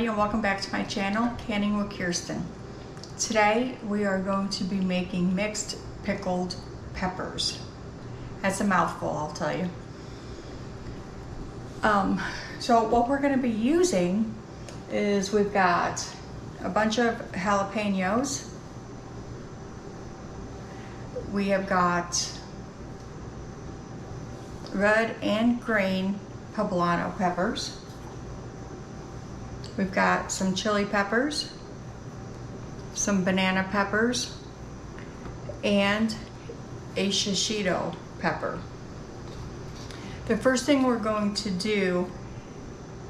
everybody, and welcome back to my channel, Canning with Kerstin. Today we are going to be making mixed pickled peppers. That's a mouthful, I'll tell you. So what we're going to be using is we've got a bunch of jalapenos. We have got red and green poblano peppers. We've got some chili peppers, some banana peppers, and a shishito pepper. The first thing we're going to do,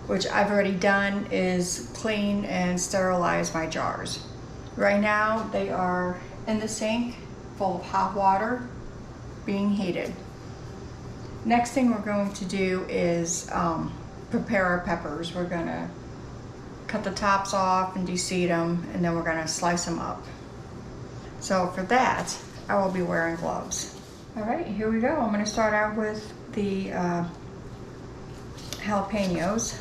which I've already done, is clean and sterilize my jars. Right now they are in the sink full of hot water being heated. Next thing we're going to do is prepare our peppers. We're going to cut the tops off and de-seed them, and then we're going to slice them up. So for that, I will be wearing gloves. All right, here we go. I'm going to start out with the jalapenos.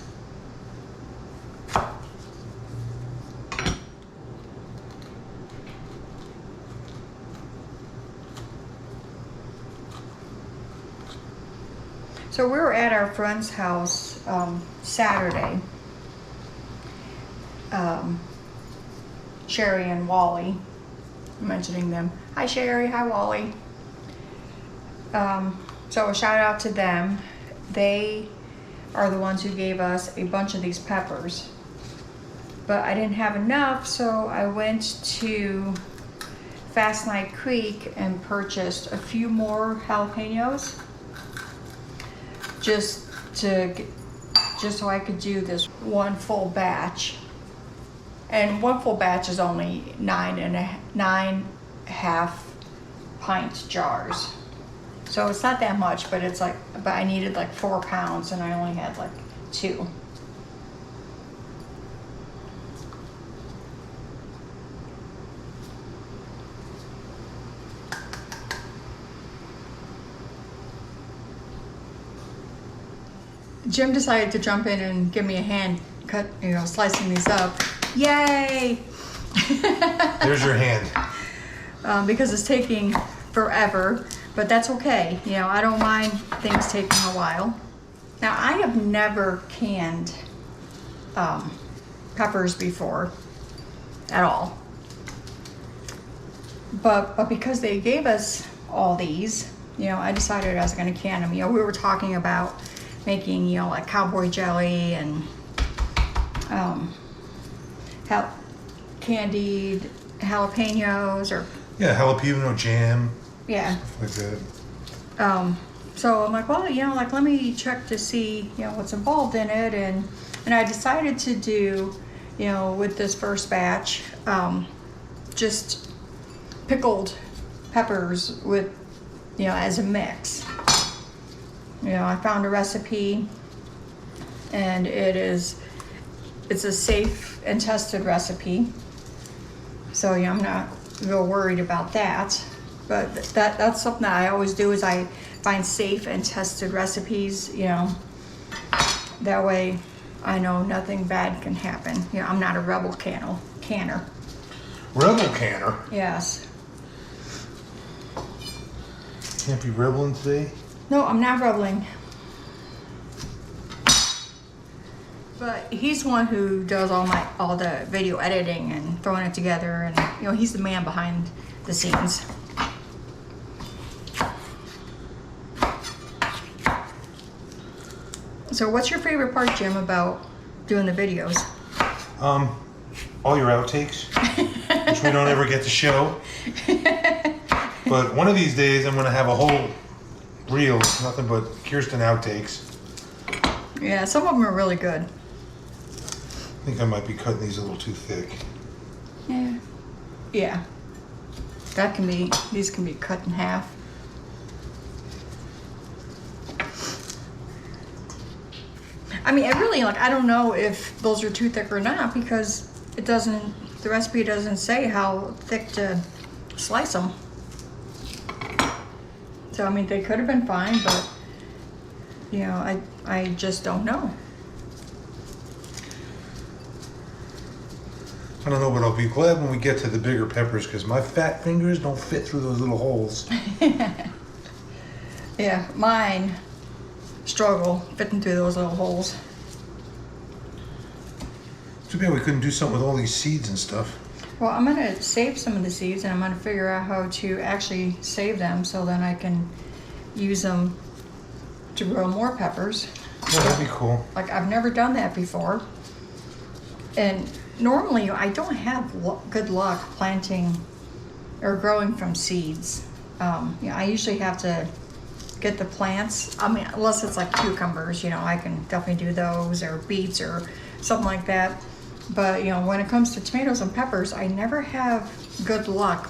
So we were at our friend's house Saturday. Sherry and Wally, I'm mentioning them. Hi Sherry, hi Wally. So a shout out to them. They are the ones who gave us a bunch of these peppers. But I didn't have enough, so I went to Fast Night Creek and purchased a few more jalapenos. Just so I could do this one full batch. And one full batch is only 9 half-pint jars. So it's not that much, but it's like, but I needed like 4 pounds and I only had like 2. Jim decided to jump in and give me a hand cut, slicing these up. Yay! There's your hand. Because it's taking forever, but that's okay. I don't mind things taking a while. Now, I have never canned peppers before at all. But because they gave us all these, I decided I was going to can them. We were talking about making, like cowboy jelly and candied jalapenos or jalapeno jam. Yeah. Stuff like that. So I'm like, well, let me check to see, what's involved in it, and I decided to do, with this first batch, just pickled peppers with, as a mix. I found a recipe, and it's a safe and tested recipe. So I'm not real worried about that. But that's something that I always do, is I find safe and tested recipes, That way I know nothing bad can happen. I'm not a rebel canner. Rebel canner? Yes. Can't be rebelling today? No, I'm not rebelling. But he's the one who does all the video editing and throwing it together, and he's the man behind the scenes. So what's your favorite part, Jim, about doing the videos? All your outtakes, which we don't ever get to show. But one of these days I'm going to have a whole reel, nothing but Kerstin outtakes. Yeah, some of them are really good. I think I might be cutting these a little too thick. Yeah. Yeah. These can be cut in half. I mean, I don't know if those are too thick or not, because the recipe doesn't say how thick to slice them. So, I mean, they could have been fine, but, I just don't know. I don't know, but I'll be glad when we get to the bigger peppers because my fat fingers don't fit through those little holes. Yeah, mine struggle fitting through those little holes. Too bad we couldn't do something with all these seeds and stuff. Well, I'm gonna save some of the seeds and I'm gonna figure out how to actually save them so then I can use them to grow more peppers. Yeah, that'd be cool. Like, I've never done that before. And normally I don't have good luck planting or growing from seeds. I usually have to get the plants. I mean, unless it's like cucumbers, I can definitely do those, or beets or something like that. But when it comes to tomatoes and peppers, I never have good luck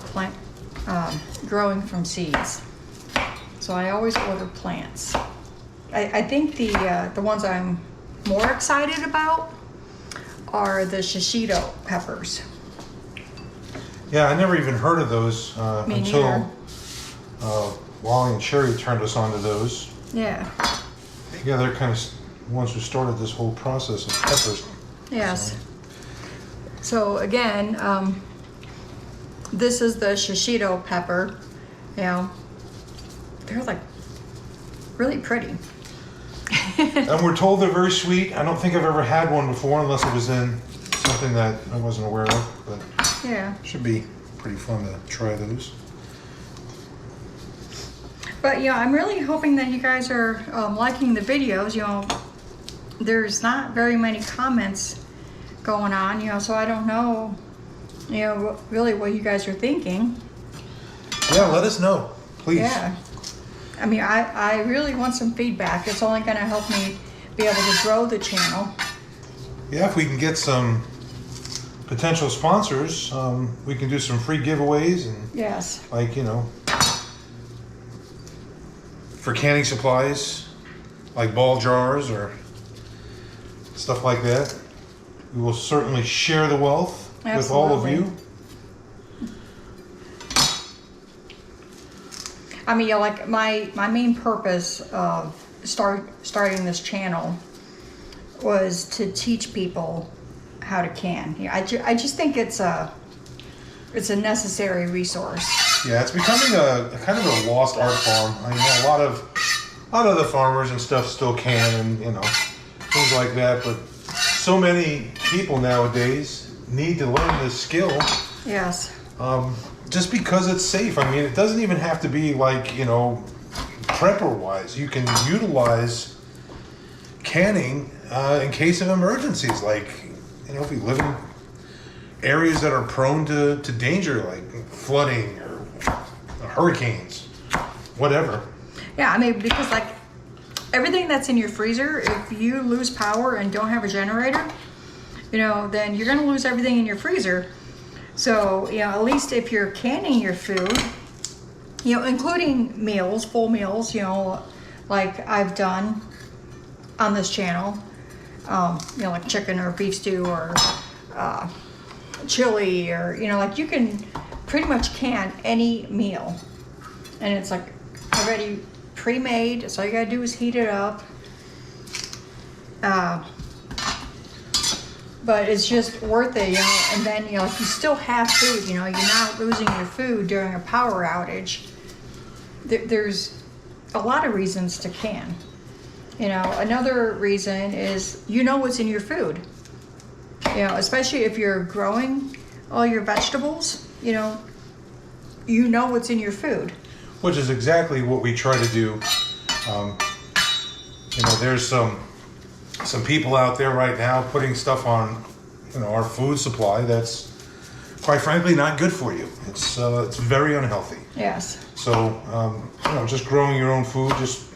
growing from seeds. So I always order plants. I think the ones I'm more excited about are the shishito peppers. Yeah, I never even heard of those Me until neither. Wally and Sherry turned us on to those. Yeah. Yeah, they're kind of ones who started this whole process of peppers. Yes. So again, this is the shishito pepper. They're like really pretty. And we're told they're very sweet. I don't think I've ever had one before unless it was in something that I wasn't aware of. But Yeah. it should be pretty fun to try those. But I'm really hoping that you guys are liking the videos. There's not very many comments going on, so I don't know, really what you guys are thinking. Yeah, let us know, please. Yeah. I mean, I really want some feedback. It's only going to help me be able to grow the channel. Yeah, if we can get some potential sponsors, we can do some free giveaways and Yes. like, for canning supplies, like ball jars or stuff like that. We will certainly share the wealth with all of Absolutely. you. I mean, like my main purpose of starting this channel was to teach people how to can. I just think it's a necessary resource. Yeah, it's becoming a kind of a lost art form. I mean, a lot of the farmers and stuff still can, and things like that. But so many people nowadays need to learn this skill. Yes. Just because it's safe. I mean, it doesn't even have to be like, prepper-wise. You can utilize canning in case of emergencies. Like, if you live in areas that are prone to danger, like flooding or hurricanes, whatever. Yeah, I mean, because like everything that's in your freezer, if you lose power and don't have a generator, then you're going to lose everything in your freezer. So, at least if you're canning your food, including meals, full meals, like I've done on this channel, like chicken or beef stew or chili or, like you can pretty much can any meal. And it's like already pre-made, so all you gotta do is heat it up. But it's just worth it, and then, if you still have food, you're not losing your food during a power outage. There's a lot of reasons to can. Another reason is, what's in your food. Especially if you're growing all your vegetables, you know what's in your food. Which is exactly what we try to do. There's some people out there right now putting stuff on, our food supply that's quite frankly not good for you. It's very unhealthy. Yes. So, just growing your own food just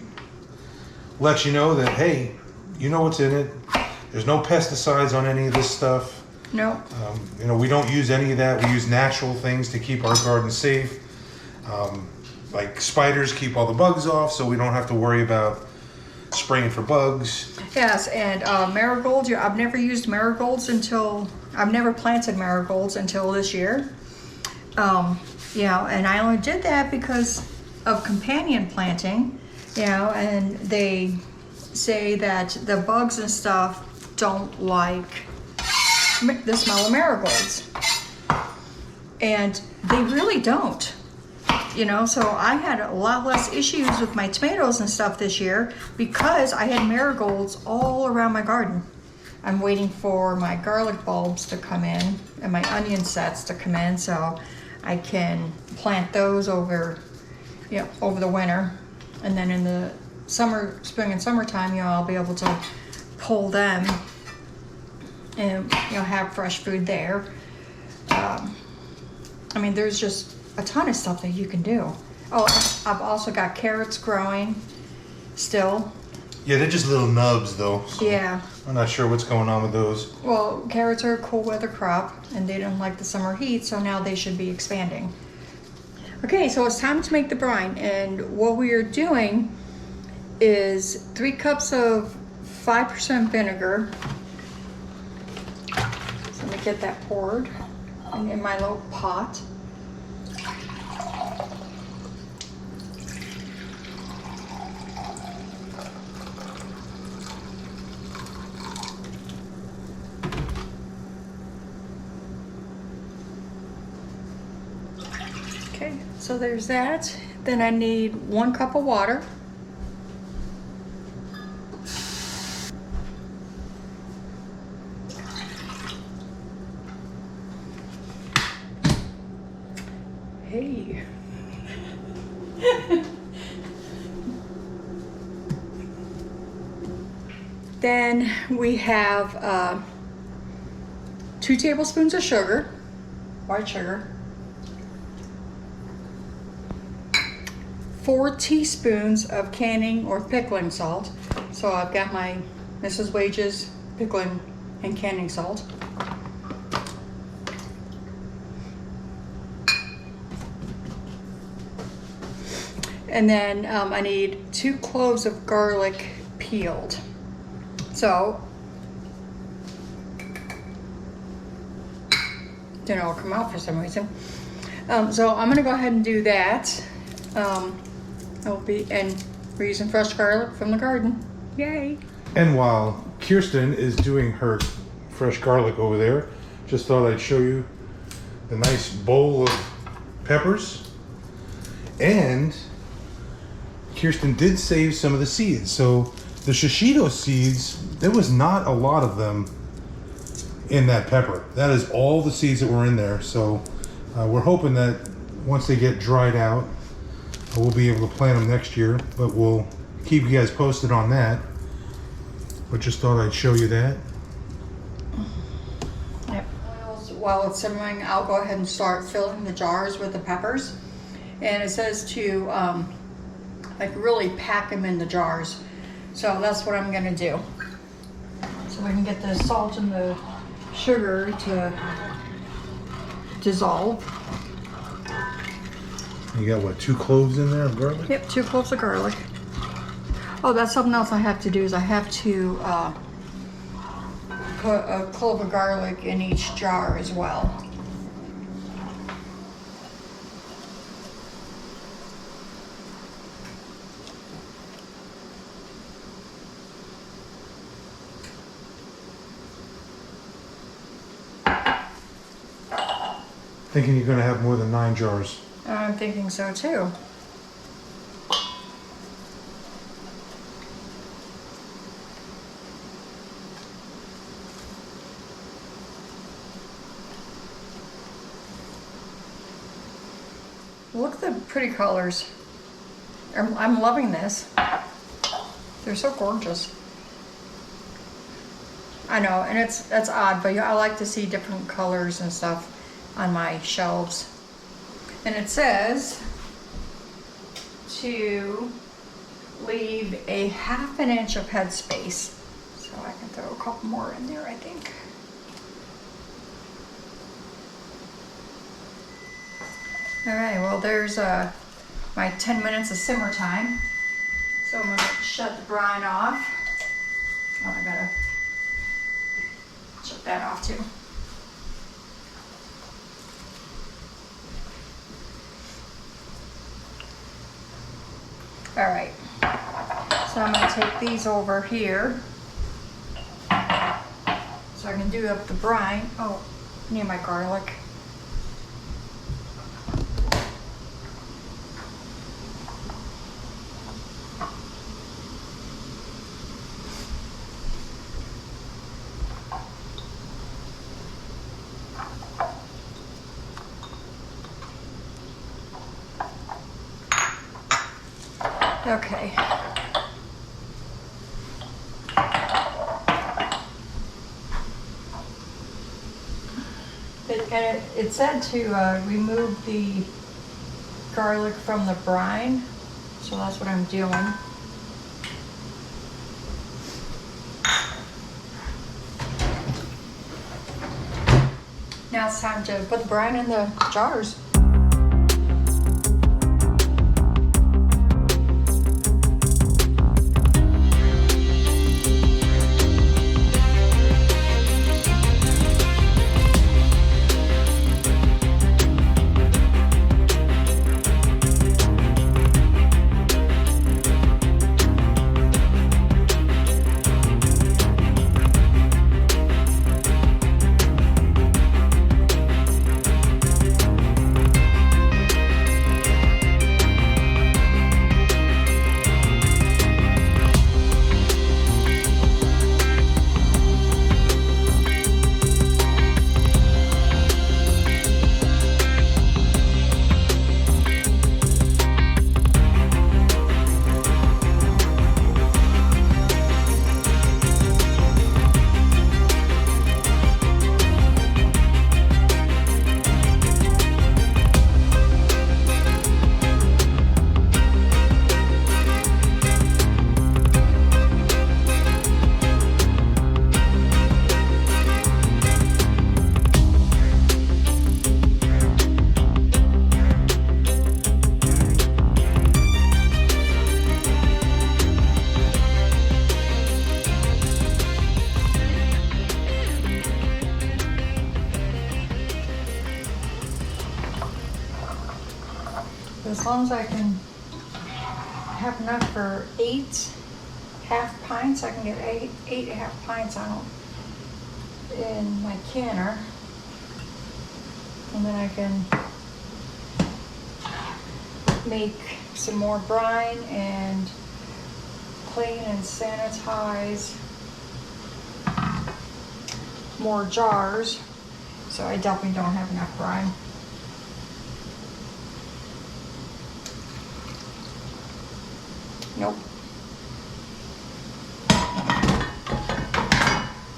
lets you know that, hey, you know what's in it. There's no pesticides on any of this stuff. No. We don't use any of that. We use natural things to keep our garden safe. Like spiders keep all the bugs off, so we don't have to worry about spraying for bugs. Yes, and marigolds. I've never used marigolds I've never planted marigolds until this year. And I only did that because of companion planting, and they say that the bugs and stuff don't like the smell of marigolds. And they really don't. You know, so I had a lot less issues with my tomatoes and stuff this year because I had marigolds all around my garden. I'm waiting for my garlic bulbs to come in and my onion sets to come in so I can plant those over, you know, over the winter. And then in the spring and summertime, you know, I'll be able to pull them and, you know, have fresh food there. I mean, there's just a ton of stuff that you can do. Oh, I've also got carrots growing still. Yeah, they're just little nubs though. So Yeah. I'm not sure what's going on with those. Well, carrots are a cool weather crop and they don't like the summer heat, so now they should be expanding. Okay, so it's time to make the brine, and what we are doing is 3 cups of 5% vinegar. So let me get that poured in my little pot. Okay, so there's that. Then I need 1 cup of water. Hey. Then we have 2 tablespoons of sugar, white sugar. 4 teaspoons of canning or pickling salt. So I've got my Mrs. Wage's pickling and canning salt. And then I need 2 cloves of garlic peeled. So, didn't all come out for some reason. So I'm gonna go ahead and do that. And we're using fresh garlic from the garden. Yay! And while Kerstin is doing her fresh garlic over there, just thought I'd show you the nice bowl of peppers. And Kerstin did save some of the seeds. So the shishito seeds, there was not a lot of them in that pepper. That is all the seeds that were in there. So we're hoping that once they get dried out, we'll be able to plant them next year, but we'll keep you guys posted on that. But just thought I'd show you that. Yep. While it's simmering, I'll go ahead and start filling the jars with the peppers. And it says to like really pack them in the jars. So that's what I'm gonna do. So we can get the salt and the sugar to dissolve. You got what, 2 cloves in there of garlic? Yep, 2 cloves of garlic. Oh, that's something else I have to do is I have to put a clove of garlic in each jar as well. Thinking you're gonna have more than 9 jars. I'm thinking so too. Look at the pretty colors. I'm loving this. They're so gorgeous. I know, and that's odd, but I like to see different colors and stuff on my shelves. And it says to leave a 1/2 inch of headspace. So I can throw a couple more in there, I think. All right, well there's my 10 minutes of simmer time. So I'm gonna shut the brine off. Oh, I gotta shut that off too. All right, so I'm gonna take these over here. So so I can do up the brine. Oh, I need my garlic. Okay. It said to remove the garlic from the brine, so that's what I'm doing. Now it's time to put the brine in the jars. As long as I can have enough for 8 half pints, I can get eight half pints out in my canner. And then I can make some more brine and clean and sanitize more jars. So I definitely don't have enough brine. Nope.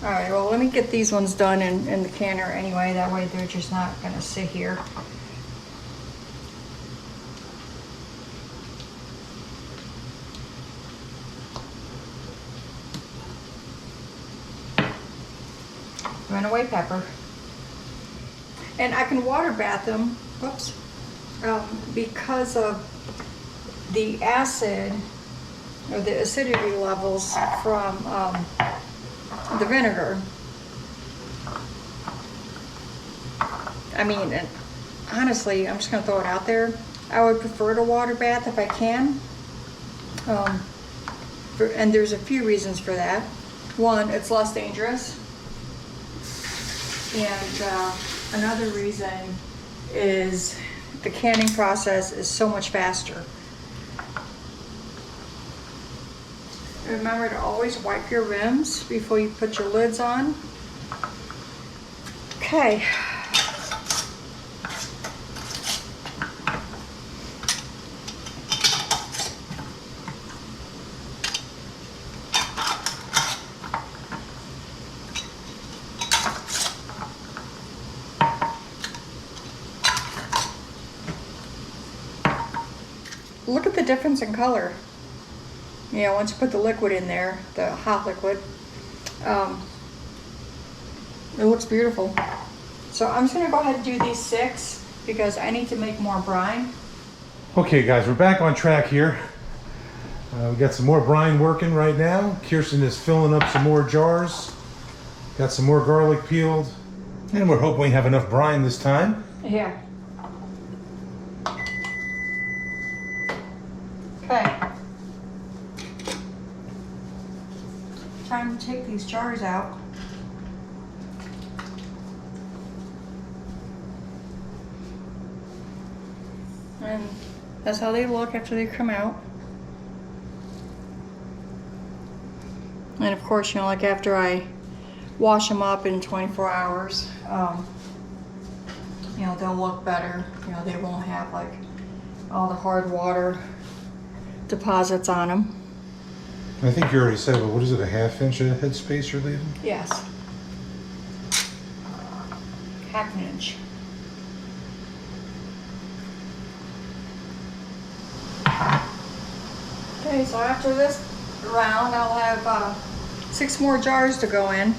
Alright, well let me get these ones done in the canner anyway, that way they're just not gonna sit here. Runaway pepper. And I can water bath them, whoops, because of the acid or the acidity levels from the vinegar. I mean, and honestly, I'm just gonna throw it out there. I would prefer to water bath if I can. And there's a few reasons for that. One, it's less dangerous. And another reason is the canning process is so much faster. Remember to always wipe your rims before you put your lids on. Okay. Look at the difference in color. You know, once you put the liquid in there, the hot liquid, it looks beautiful. So I'm just gonna go ahead and do these 6 because I need to make more brine. Okay guys, we're back on track here. We got some more brine working right now. Kerstin is filling up some more jars. Got some more garlic peeled. And we're hoping we have enough brine this time. Yeah. Okay. Time to take these jars out. That's how they look after they come out. And of course, you know, like after I wash them up in 24 hours, you know, they'll look better. You know, they won't have like all the hard water deposits on them. I think you already said, but what is it, a ½ inch of headspace you're leaving? Yes. ½ inch. Okay, so after this round, I'll have 6 more jars to go in.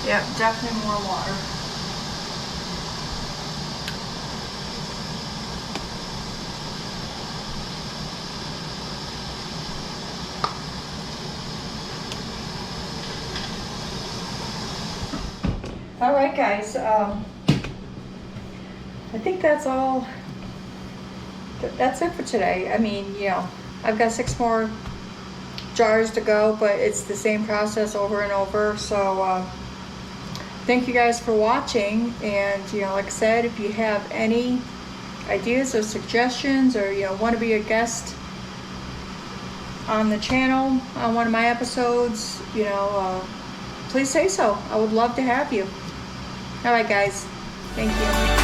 Yep, definitely more water. All right, guys. I think that's all. That's it for today. I mean, you know, I've got 6 more jars to go, but it's the same process over and over. So thank you guys for watching. And you know, like I said, if you have any ideas or suggestions, or you know, want to be a guest on the channel on one of my episodes, you know, please say so. I would love to have you. All right, guys. Thank you.